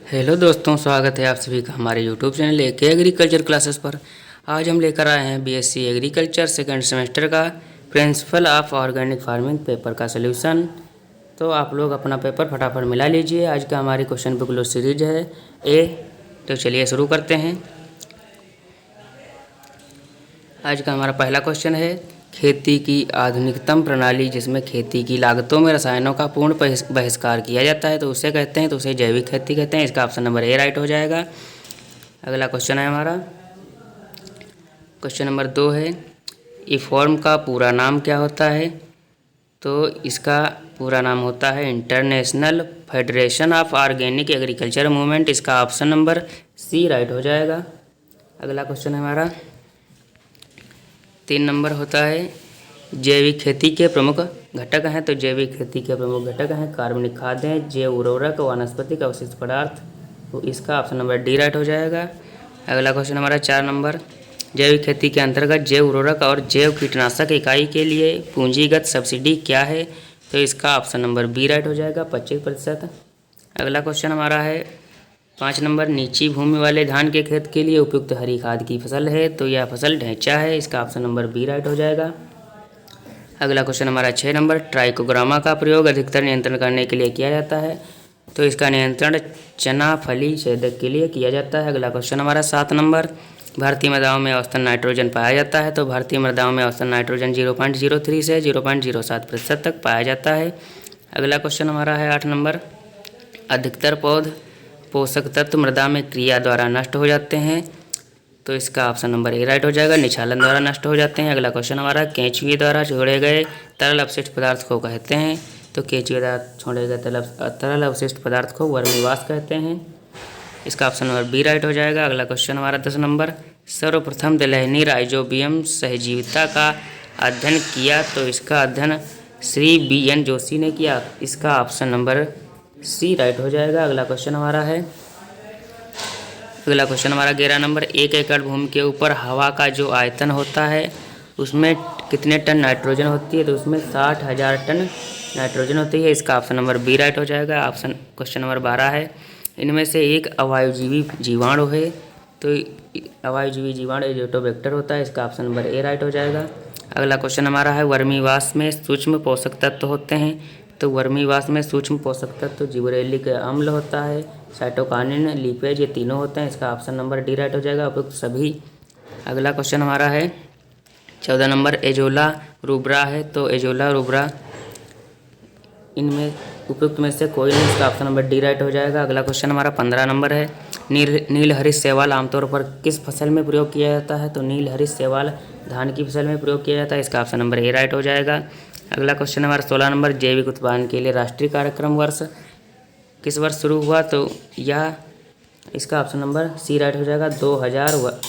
Hello दोस्तों, स्वागत है आप सभी का हमारे यूट्यूब चैनल के एग्रीकल्चर क्लासेस पर। आज हम लेकर आए हैं बीएससी एग्रीकल्चर सेकंड सेमेस्टर का principle of organic farming paper का सलूशन। तो आप लोग अपना पेपर फटाफट मिला लीजिए। आज का हमारी क्वेश्चन बुक लो सीरीज है ए। तो चलिए शुरू करते हैं। आज का हमारा पहला क्वेश्चन है, खेती की आधुनिकतम प्रणाली जिसमें खेती की लागतों में रसायनों का पूर्ण बहिष्कार किया जाता है तो उसे कहते हैं, तो उसे जैविक खेती कहते हैं। इसका ऑप्शन नंबर ए राइट हो जाएगा। अगला क्वेश्चन है हमारा, क्वेश्चन नंबर 2 है, इफॉर्म का पूरा नाम क्या होता है? तो इसका पूरा नाम होता है international federation of organic agriculture movement. इसका ऑप्शन नंबर सी राइट हो जाएगा। अगला क्वेश्चन है हमारा 3 नंबर होता है, जैविक खेती के प्रमुख घटक हैं। तो जैविक खेती के प्रमुख घटक हैं कार्बनिक खादें, जैव उर्वरक, वनस्पतिक अवशिष्ट पदार्थ। तो इसका ऑप्शन नंबर डी राइट हो जाएगा। अगला क्वेश्चन हमारा 4 नंबर, जैविक खेती के अंतर्गत जैव उर्वरक और जैव कीटनाशक इकाई के लिए पूंजीगत सब्सिडी क्या है? तो इसका ऑप्शन नंबर बी राइट हो जाएगा, 25%। अगला क्वेश्चन हमारा है 5 नंबर, नीची भूमि वाले धान के खेत के लिए उपयुक्त हरी खाद की फसल है। तो यह फसल ढैंचा है। इसका ऑप्शन नंबर बी राइट हो जाएगा। अगला क्वेश्चन हमारा 6 नंबर, ट्राइकोग्रामा का प्रयोग अधिकतर नियंत्रण करने के लिए किया जाता है। तो इसका नियंत्रण चना फली छेदक के लिए किया जाता है। अगला क्वेश्चन हमारा 7 नंबर, भारतीय मृदाओं में औसतन नाइट्रोजन पाया जाता है। तो भारतीय मृदाओं में औसतन नाइट्रोजन 0.03 से 0.07% तक पाया जाता है। अगला क्वेश्चन हमारा है 8 नंबर, अधिकतर पौध पोषक तत्व मृदा में क्रिया द्वारा नष्ट हो जाते हैं। तो इसका ऑप्शन नंबर ए राइट हो जाएगा, निछालन द्वारा नष्ट हो जाते हैं। अगला क्वेश्चन हमारा, केंचुए द्वारा छोड़े गए तरल अपशिष्ट पदार्थ को कहते हैं। तो केंचुए द्वारा छोड़े गए तरल अपशिष्ट पदार्थ को वर्मीवाश कहते हैं। इसका ऑप्शन नंबर बी राइट हो जाएगा। अगला क्वेश्चन हमारा 10 नंबर, सर्वप्रथम दलहनी राइजोबियम सहजीविता का अध्ययन किया। तो इसका अध्ययन श्री बी.एन. जोशी ने किया। इसका ऑप्शन नंबर सी राइट हो जाएगा। अगला क्वेश्चन हमारा 11 नंबर, 1 एकड़ भूमि के ऊपर हवा का जो आयतन होता है उसमें कितने टन नाइट्रोजन होती है? तो उसमें 60,000 टन नाइट्रोजन होती है। इसका ऑप्शन नंबर बी राइट हो जाएगा। क्वेश्चन नंबर 12 है, इनमें से एक अवायुजीवी जीवाणु है। तो अवायुजीवी जीवाणु एजोटोबैक्टर होता है। इसका ऑप्शन नंबर ए राइट हो जाएगा। अगला क्वेश्चन हमारा है, वर्मीवाश में सूक्ष्म पोषक तत्व होते हैं। तो वर्मीवाश में सूक्ष्म पोषक तत्व जिबरेलिक अम्ल होता है, साइटोकाइनिन, लिपेज, ये तीनों होते हैं। इसका ऑप्शन नंबर डी राइट हो जाएगा, उपयुक्त सभी। अगला क्वेश्चन हमारा है 14 नंबर, एजोला रूब्रा है। तो एजोला रूब्रा इनमें उपयुक्त में से कोई नहीं। इसका ऑप्शन नंबर डी राइट हो जाएगा। अगला क्वेश्चन हमारा 15 नंबर है, नील हरित शैवाल आमतौर पर किस फसल में प्रयोग किया जाता है? तो नील हरित शैवाल धान की फसल में प्रयोग किया जाता है। इसका ऑप्शन नंबर ए राइट हो जाएगा। अगला क्वेश्चन हमारा 16 नंबर, जैविक उत्पादन के लिए राष्ट्रीय कार्यक्रम वर्ष किस वर्ष शुरू हुआ? तो यह इसका ऑप्शन नंबर सी राइट हो जाएगा, 2000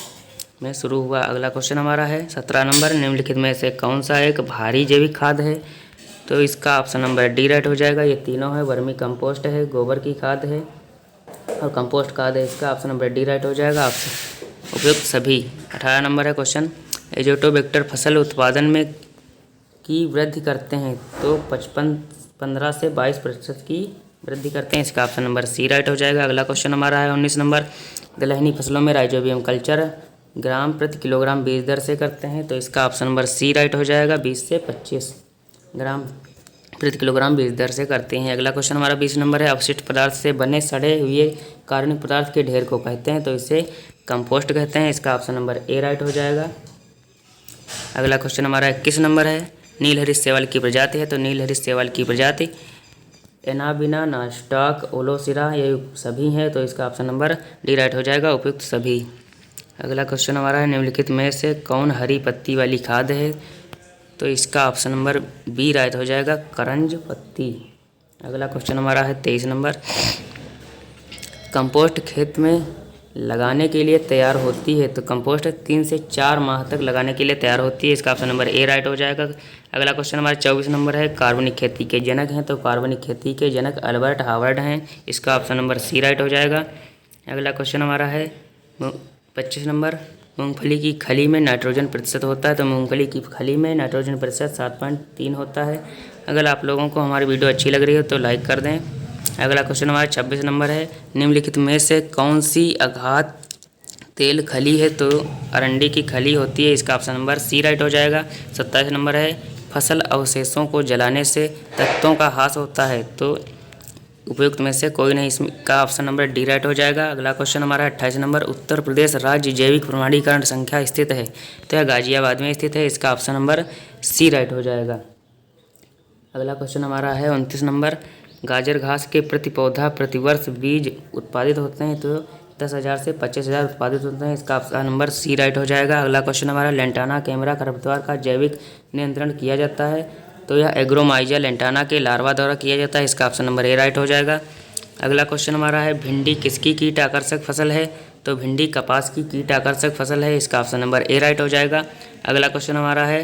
में शुरू हुआ। अगला क्वेश्चन हमारा है 17 नंबर, निम्नलिखित में से कौन सा एक भारी जैविक खाद है? तो इसका ऑप्शन नंबर डी राइट हो जाएगा। ये तीनों है, वर्मी कंपोस्ट है, गोबर की खाद है और कंपोस्ट खाद है। इसका ऑप्शन नंबर डी राइट हो जाएगा, ऑप्शन उपयुक्त सभी। 18 नंबर है क्वेश्चन, एजोटोबैक्टर फसल उत्पादन में की वृद्धि करते हैं। तो 15 से 22% की वृद्धि करते हैं। इसका ऑप्शन नंबर सी राइट हो जाएगा। अगला क्वेश्चन हमारा है 19 नंबर, दलहनी फसलों में राइजोबियम कल्चर ग्राम प्रति किलोग्राम बीज दर से करते हैं। तो इसका ऑप्शन नंबर सी राइट हो जाएगा, 20 से 25 ग्राम प्रति किलोग्राम बीज दर से करते हैं। अगला क्वेश्चन हमारा 20 नंबर है, अपशिष्ट पदार्थ से बने सड़े हुए कार्बनिक पदार्थ के ढेर को कहते हैं। तो इसे कंपोस्ट कहते हैं। इसका ऑप्शन नंबर ए राइट हो जाएगा। अगला क्वेश्चन हमारा 21 नंबर है, नील हरित शैवाल की प्रजाति है। तो नील हरित शैवाल की प्रजाति एनाबिना, नास्टाक, ओलोसिरा, ये सभी हैं। तो इसका ऑप्शन नंबर डी राइट हो जाएगा, उपयुक्त सभी। अगला क्वेश्चन हमारा है, निम्नलिखित में से कौन हरी पत्ती वाली खाद है? तो इसका ऑप्शन नंबर बी राइट हो जाएगा, करंज पत्ती। अगला क्वेश्चन हमारा है 23 नंबर, कंपोस्ट खेत में लगाने के लिए तैयार होती है। तो कंपोस्ट 3 से 4 माह तक लगाने के लिए तैयार होती है। इसका ऑप्शन नंबर ए राइट हो जाएगा। अगला क्वेश्चन हमारा 24 नंबर है, कार्बनिक खेती के जनक हैं। तो कार्बनिक खेती के जनक अल्बर्ट हावर्ड हैं। इसका ऑप्शन नंबर सी राइट हो जाएगा। अगला क्वेश्चन हमारा है 25 नंबर, मूंगफली की खली में नाइट्रोजन प्रतिशत होता है। तो मूंगफली की खली में नाइट्रोजन प्रतिशत 7.3 होता है। अगर आप लोगों को हमारी वीडियो अच्छी लग रही हो तो लाइक कर दें। अगला क्वेश्चन हमारा 26 नंबर है, निम्नलिखित में से कौन सी अघात तेल खली है? तो अरंडी की खली होती है, इसका ऑप्शन नंबर सी राइट हो जाएगा। 27 नंबर है, फसल अवशेषों को जलाने से तत्वों का ह्रास होता है, तो उपयुक्त में से कोई नहीं, इसका ऑप्शन नंबर डी राइट हो जाएगा। अगला क्वेश्चन हमारा 28 नंबर, उत्तर प्रदेश राज्य जैविक प्रमाणीकरण संख्या स्थित है, तो यह गाजियाबाद में स्थित है, इसका ऑप्शन नंबर सी राइट हो जाएगा। अगला क्वेश्चन हमारा है 29 नंबर, गाजर घास के प्रति पौधा प्रतिवर्ष बीज उत्पादित होते हैं, तो 10,000 से 25,000 उत्पादित होते हैं, इसका ऑप्शन नंबर सी राइट हो जाएगा। अगला क्वेश्चन हमारा, लेंटाना कैमरा खरपतवार का जैविक नियंत्रण किया जाता है, तो यह एग्रोमाइजा लेंटाना के लार्वा द्वारा किया जाता है, इसका ऑप्शन नंबर ए राइट हो जाएगा। अगला क्वेश्चन हमारा है, भिंडी किसकी कीट आकर्षक फसल है? तो भिंडी कपास की कीट आकर्षक फसल है, इसका ऑप्शन नंबर ए राइट हो जाएगा। अगला क्वेश्चन हमारा है,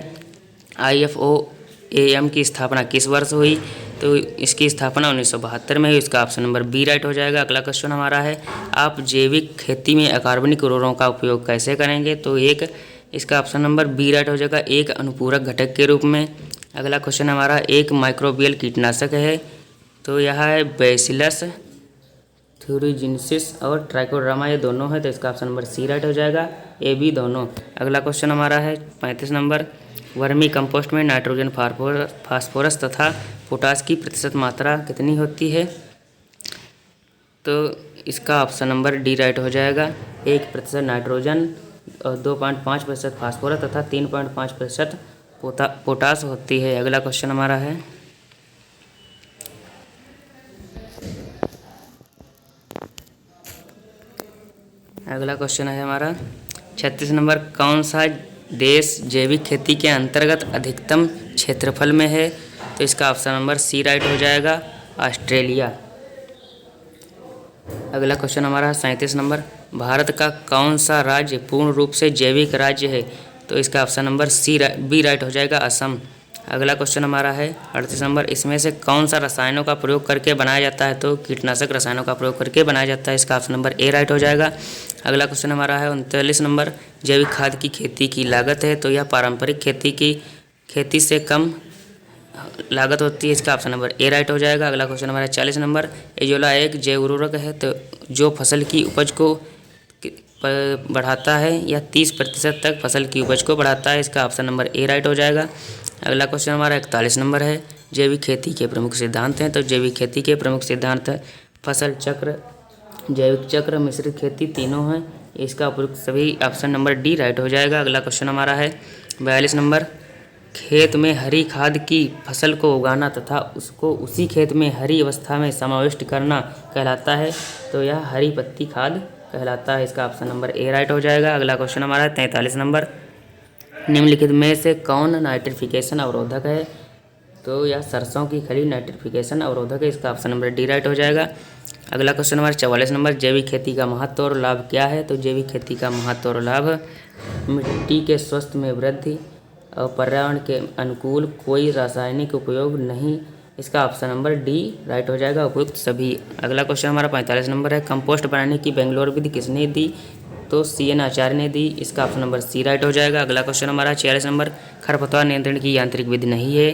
IFOAM की स्थापना किस वर्ष हुई? तो इसकी स्थापना 1972 में हुई, इसका ऑप्शन नंबर बी राइट हो जाएगा। अगला क्वेश्चन हमारा है, आप जैविक खेती में अकार्बनिक उर्वरकों का उपयोग कैसे करेंगे? तो इसका ऑप्शन नंबर बी राइट हो जाएगा, एक अनुपूरक घटक के रूप में। अगला क्वेश्चन हमारा, एक माइक्रोबियल कीटनाशक है, तो यह है बैसिलस थ्यूरिजिनसिस और ट्राइकोडर्मा, ये दोनों है, तो इसका ऑप्शन नंबर सी राइट हो जाएगा, ए बी दोनों। अगला क्वेश्चन हमारा है 35 नंबर, वर्मी कंपोस्ट में नाइट्रोजन फास्फोरस तथा पोटास की प्रतिशत मात्रा कितनी होती है? तो इसका ऑप्शन नंबर डी राइट हो जाएगा, 1% नाइट्रोजन और 2.5% फास्फोरस तथा 3.5% पोटास होती है। अगला क्वेश्चन हमारा है, अगला क्वेश्चन है हमारा 36 नंबर, कौन सा देश जैविक खेती के अंतर्गत अधिकतम क्षेत्रफल में है? तो इसका ऑप्शन नंबर सी राइट हो जाएगा, ऑस्ट्रेलिया। अगला क्वेश्चन हमारा 37 नंबर, भारत का कौन सा राज्य पूर्ण रूप से जैविक राज्य है? तो इसका ऑप्शन नंबर बी राइट हो जाएगा, असम। अगला क्वेश्चन हमारा है 38 नंबर, इसमें से कौन सा रसायनों का प्रयोग करके बनाया जाता है? तो कीटनाशक रसायनों का प्रयोग करके बनाया जाता है, इसका ऑप्शन नंबर ए राइट हो जाएगा। अगला क्वेश्चन हमारा है 39 नंबर, जैविक खाद की खेती की लागत है, तो यह पारंपरिक खेती से कम लागत होती है, इसका ऑप्शन नंबर ए राइट हो जाएगा। अगला क्वेश्चन हमारा 40 नंबर, एजोला एक जैव उर्वरक है, तो जो फसल की उपज को बढ़ाता है या 30% तक फसल की उपज को बढ़ाता है, इसका ऑप्शन नंबर ए राइट हो जाएगा। अगला क्वेश्चन हमारा 41 नंबर है, जैविक खेती के प्रमुख सिद्धांत हैं, तो जैविक खेती के प्रमुख सिद्धांत फसल चक्र, जैविक चक्र, मिश्रित खेती तीनों हैं, इसका उपयुक्त सभी ऑप्शन नंबर डी राइट हो जाएगा। अगला क्वेश्चन हमारा है 42 नंबर, खेत में हरी खाद की फसल को उगाना तथा उसको उसी खेत में हरी अवस्था में समाविष्ट करना कहलाता है, तो यह हरी पत्ती खाद कहलाता है, इसका ऑप्शन नंबर ए राइट हो जाएगा। अगला क्वेश्चन हमारा है 43 नंबर, निम्नलिखित में से कौन नाइट्रिफिकेशन अवरोधक है? तो यह सरसों की खली नाइट्रिफिकेशन अवरोधक है, इसका ऑप्शन नंबर डी राइट हो जाएगा। अगला क्वेश्चन हमारा 44 नंबर, जैविक खेती का महत्व और लाभ क्या है? तो जैविक खेती का महत्व और लाभ, मिट्टी के स्वास्थ्य में वृद्धि और पर्यावरण के अनुकूल, कोई रासायनिक उपयोग नहीं, इसका ऑप्शन नंबर डी राइट हो जाएगा, उपयुक्त सभी। अगला क्वेश्चन हमारा 45 नंबर है, कंपोस्ट बनाने की बेंगलोर विधि किसने दी? तो CN आचार्य ने दी, इसका ऑप्शन नंबर सी राइट हो जाएगा। अगला क्वेश्चन हमारा 46 नंबर, खरपतवार नियंत्रण की यांत्रिक विधि नहीं है,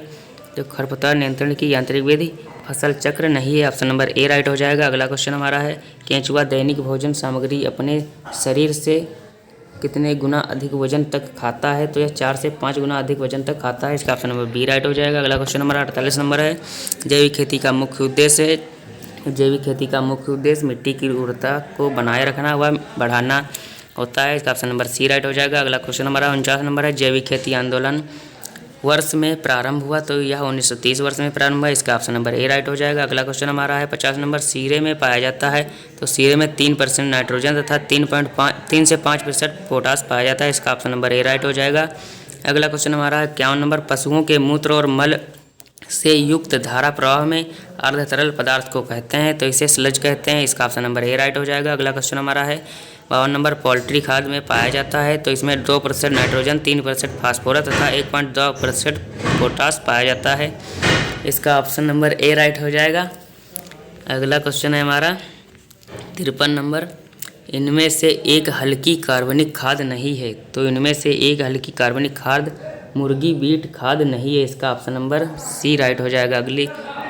तो खरपतवार नियंत्रण की यांत्रिक विधि फसल चक्र नहीं है, ऑप्शन नंबर ए राइट हो जाएगा। अगला क्वेश्चन हमारा है, केंचुआ दैनिक भोजन सामग्री अपने शरीर से कितने गुना अधिक वजन तक खाता है? तो यह 4 से 5 गुना अधिक वजन तक खाता है, इसका ऑप्शन नंबर बी राइट हो जाएगा। अगला क्वेश्चन हमारा 48 नंबर है, जैविक खेती का मुख्य उद्देश्य है, जैविक खेती का मुख्य उद्देश्य मिट्टी की उर्वरता को बनाए रखना व बढ़ाना होता है, इसका ऑप्शन नंबर सी राइट हो जाएगा। अगला क्वेश्चन हमारा 49 नंबर है, जैविक खेती आंदोलन वर्ष में प्रारंभ हुआ? तो यह 1930 वर्ष में प्रारंभ हुआ, इसका ऑप्शन नंबर ए राइट हो जाएगा। अगला क्वेश्चन हमारा है 50 नंबर, सीरे में पाया जाता है, तो सीरे में 3% नाइट्रोजन तथा 3 से 5% पोटास पाया जाता है, इसका ऑप्शन नंबर ए राइट हो जाएगा। अगला क्वेश्चन हमारा है 51 नंबर, पशुओं के मूत्र और मल से युक्त धारा प्रवाह में अर्ध तरल पदार्थ को कहते हैं, तो इसे स्लज कहते हैं, इसका ऑप्शन नंबर ए राइट हो जाएगा। अगला क्वेश्चन हमारा है 52 नंबर, पोल्ट्री खाद में पाया जाता है, तो इसमें 2% नाइट्रोजन, 3% फास्फोरस तथा 1.2% पोटास पाया जाता है, इसका ऑप्शन नंबर ए राइट हो जाएगा। अगला क्वेश्चन है हमारा 53 नंबर, इनमें से एक हल्की कार्बनिक खाद नहीं है, तो इनमें से एक हल्की कार्बनिक खाद मुर्गी बीट खाद नहीं है, इसका ऑप्शन नंबर सी राइट हो जाएगा।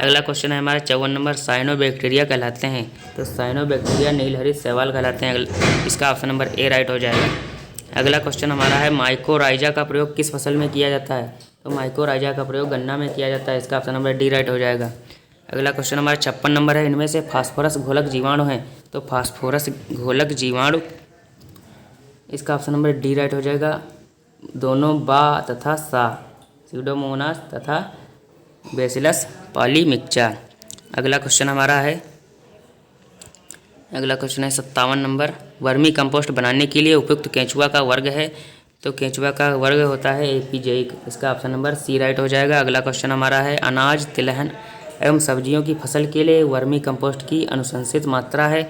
अगला क्वेश्चन है हमारा 54 नंबर, साइनोबैक्टीरिया कहलाते हैं। तो साइनोबैक्टीरिया नीलहरित शैवाल कहलाते हैं। इसका ऑप्शन नंबर ए राइट हो जाएगा। अगला क्वेश्चन हमारा है माइकोराइजा का प्रयोग किस फसल में किया जाता है। तो माइकोराइजा का प्रयोग गन्ना में किया जाता है। इसका ऑप्शन नंबर डी राइट हो जाएगा। अगला क्वेश्चन हमारा 56 नंबर है, इनमें से फास्फोरस घोलक जीवाणु हैं। तो फास्फोरस घोलक जीवाणु, इसका ऑप्शन नंबर डी राइट हो जाएगा। दोनों बा तथा सा, सीडोमोनास तथा बेसिलस पॉलीमिक्सा। अगला क्वेश्चन हमारा है, अगला क्वेश्चन है 57 नंबर, वर्मी कंपोस्ट बनाने के लिए उपयुक्त केंचुआ का वर्ग है। तो केंचुआ का वर्ग होता है एपीजेइक। इसका ऑप्शन नंबर सी राइट हो जाएगा। अगला क्वेश्चन हमारा है, अनाज, तिलहन एवं सब्जियों की फसल के लिए वर्मी कंपोस्ट की अनुशंसित मात्रा है।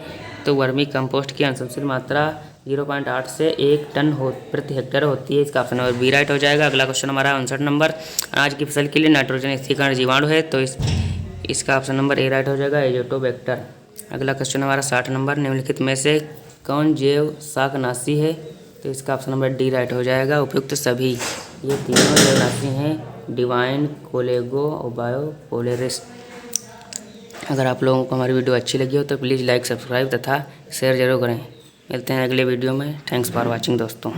तो वर्मी कंपोस्ट की अनुशंसित मात्रा 0.8 से 1 टन प्रति हेक्टेयर होती है। इसका ऑप्शन नंबर बी राइट हो जाएगा। अगला क्वेश्चन हमारा 59 नंबर, अनाज की फसल के लिए नाइट्रोजन स्थिरीकरण जीवाणु है। तो इसका ऑप्शन नंबर ए राइट हो जाएगा, एजोटोबैक्टर। अगला क्वेश्चन हमारा 60 नंबर, निम्नलिखित में से कौन जैव शाकनाशी है। तो इसका ऑप्शन नंबर डी राइट हो जाएगा, उपयुक्त सभी। ये तीनों जैवनाशी हैं, डिवाइन, कोलेगो और बायोपोलेरिस। अगर आप लोगों को हमारी वीडियो अच्छी लगी हो तो प्लीज़ लाइक, सब्सक्राइब तथा शेयर जरूर करें। मिलते हैं अगले वीडियो में। थैंक्स फॉर वॉचिंग दोस्तों।